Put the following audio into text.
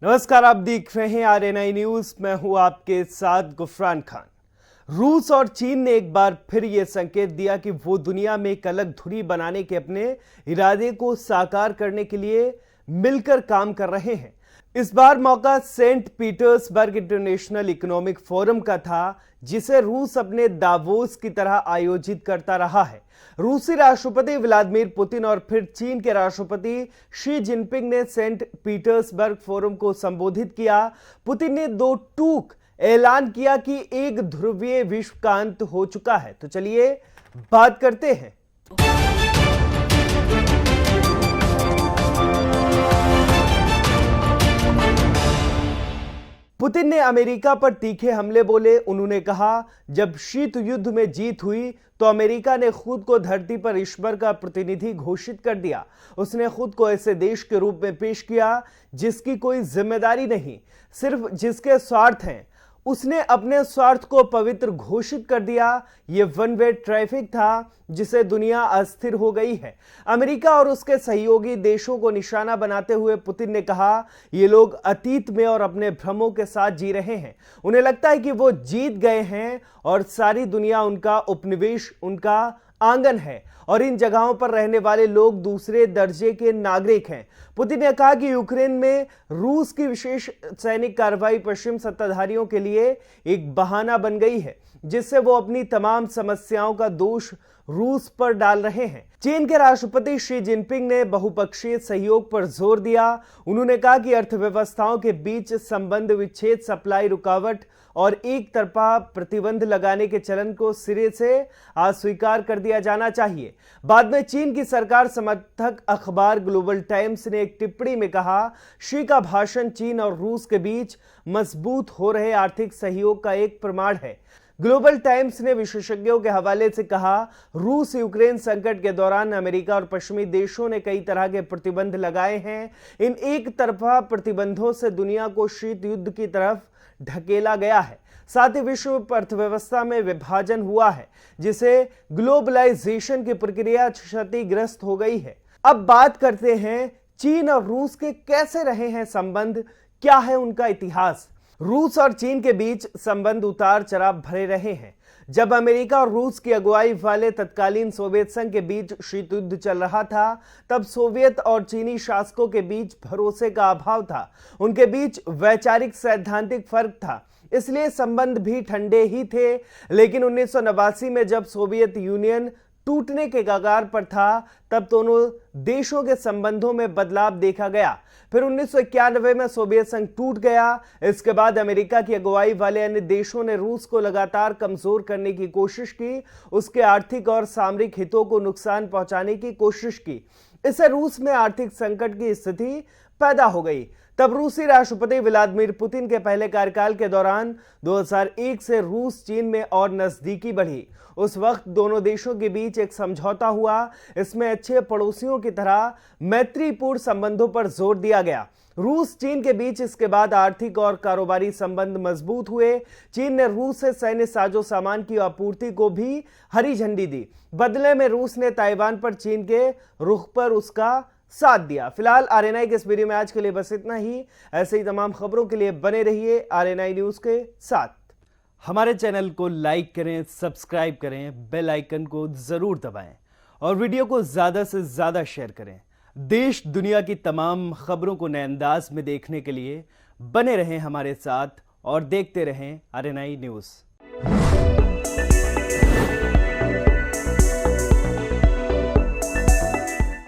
नमस्कार, आप देख रहे हैं आरएनआई न्यूज। मैं हूं आपके साथ गुफरान खान। रूस और चीन ने एक बार फिर यह संकेत दिया कि वो दुनिया में एक अलग धुरी बनाने के अपने इरादे को साकार करने के लिए मिलकर काम कर रहे हैं। इस बार मौका Saint Petersburg International Economic Forum का था, जिसे रूस अपने दावोस की तरह आयोजित करता रहा है। रूसी राष्ट्रपति व्लादिमीर पुतिन और फिर चीन के राष्ट्रपति शी जिनपिंग ने सेंट पीटर्सबर्ग फोरम को संबोधित किया। पुतिन ने दो टूक ऐलान किया कि एक ध्रुवीय विश्व का अंत हो चुका है। तो चलिए बात करते हैं। पुतिन ने अमेरिका पर तीखे हमले बोले। उन्होंने कहा, जब शीत युद्ध में जीत हुई तो अमेरिका ने खुद को धरती पर ईश्वर का प्रतिनिधि घोषित कर दिया। उसने खुद को ऐसे देश के रूप में पेश किया जिसकी कोई जिम्मेदारी नहीं, सिर्फ जिसके स्वार्थ हैं। उसने अपने स्वार्थ को पवित्र घोषित कर दिया। यह वन वे ट्रैफिक था जिसे दुनिया अस्थिर हो गई है। अमेरिका और उसके सहयोगी देशों को निशाना बनाते हुए पुतिन ने कहा, ये लोग अतीत में और अपने भ्रमों के साथ जी रहे हैं। उन्हें लगता है कि वो जीत गए हैं और सारी दुनिया उनका उपनिवेश, उनका आंगन है और इन जगहों पर रहने वाले लोग दूसरे दर्जे के नागरिक हैं। पुतिन ने कहा कि यूक्रेन में रूस की विशेष सैनिक कार्रवाई पश्चिम सत्ताधारियों के लिए एक बहाना बन गई है, जिससे वो अपनी तमाम समस्याओं का दोष रूस पर डाल रहे हैं। चीन के राष्ट्रपति शी जिनपिंग ने बहुपक्षीय सहयोग पर जोर दिया। उन्होंने कहा कि अर्थव्यवस्थाओं के बीच संबंध विच्छेद, सप्लाई रुकावट और एक तरफा प्रतिबंध लगाने के चलन को सिरे से अस्वीकार कर दिया जाना चाहिए। बाद में चीन की सरकार समर्थक अखबार ग्लोबल टाइम्स ने एक टिप्पणी में कहा, शी का भाषण चीन और रूस के बीच मजबूत हो रहे आर्थिक सहयोग का एक प्रमाण है। ग्लोबल टाइम्स ने विशेषज्ञों के हवाले से कहा, रूस यूक्रेन संकट के दौरान अमेरिका और पश्चिमी देशों ने कई तरह के प्रतिबंध लगाए हैं। इन एक तरफा प्रतिबंधों से दुनिया को शीत युद्ध की तरफ ढकेला गया है। साथ ही विश्व अर्थव्यवस्था में विभाजन हुआ है, जिसे ग्लोबलाइजेशन की प्रक्रिया क्षतिग्रस्त हो गई है। अब बात करते हैं चीन और रूस के कैसे रहे हैं संबंध, क्या है उनका इतिहास। रूस और चीन के बीच संबंध उतार चढ़ाव भरे रहे हैं। जब अमेरिका और रूस की अगुवाई वाले तत्कालीन सोवियत संघ के बीच शीत युद्ध चल रहा था, तब सोवियत और चीनी शासकों के बीच भरोसे का अभाव था। उनके बीच वैचारिक सैद्धांतिक फर्क था, इसलिए संबंध भी ठंडे ही थे। लेकिन 1989 में जब सोवियत यूनियन टूटने के कगार पर था, तब दोनों देशों के संबंधों में बदलाव देखा गया। फिर 1991 में सोवियत संघ टूट गया। इसके बाद अमेरिका की अगुवाई वाले अन्य देशों ने रूस को लगातार कमजोर करने की कोशिश की, उसके आर्थिक और सामरिक हितों को नुकसान पहुंचाने की कोशिश की। इससे रूस में आर्थिक संकट की स्थिति पैदा हो गई। तब रूसी राष्ट्रपति व्लादिमीर पुतिन के पहले कार्यकाल के दौरान 2001 से रूस चीन में और नजदीकी बढ़ी। उस वक्त दोनों देशों के बीच एक समझौता हुआ। इसमें अच्छे पड़ोसियों की तरह मैत्रीपूर्ण संबंधों पर जोर दिया गया। रूस चीन के बीच इसके बाद आर्थिक और कारोबारी संबंध मजबूत हुए। चीन ने रूस से सैन्य साजो सामान की आपूर्ति को भी हरी झंडी दी। बदले में रूस ने ताइवान पर चीन के रुख पर उसका साथ दिया। फिलहाल आरएनआई के इस वीडियो में आज के लिए बस इतना ही। ऐसे ही तमाम खबरों के लिए बने रहिए आरएनआई न्यूज के साथ। हमारे चैनल को लाइक करें, सब्सक्राइब करें, बेल आइकन को जरूर दबाएं और वीडियो को ज्यादा से ज्यादा शेयर करें। देश दुनिया की तमाम खबरों को नए अंदाज में देखने के लिए बने रहें हमारे साथ और देखते रहें आरएनआई न्यूज।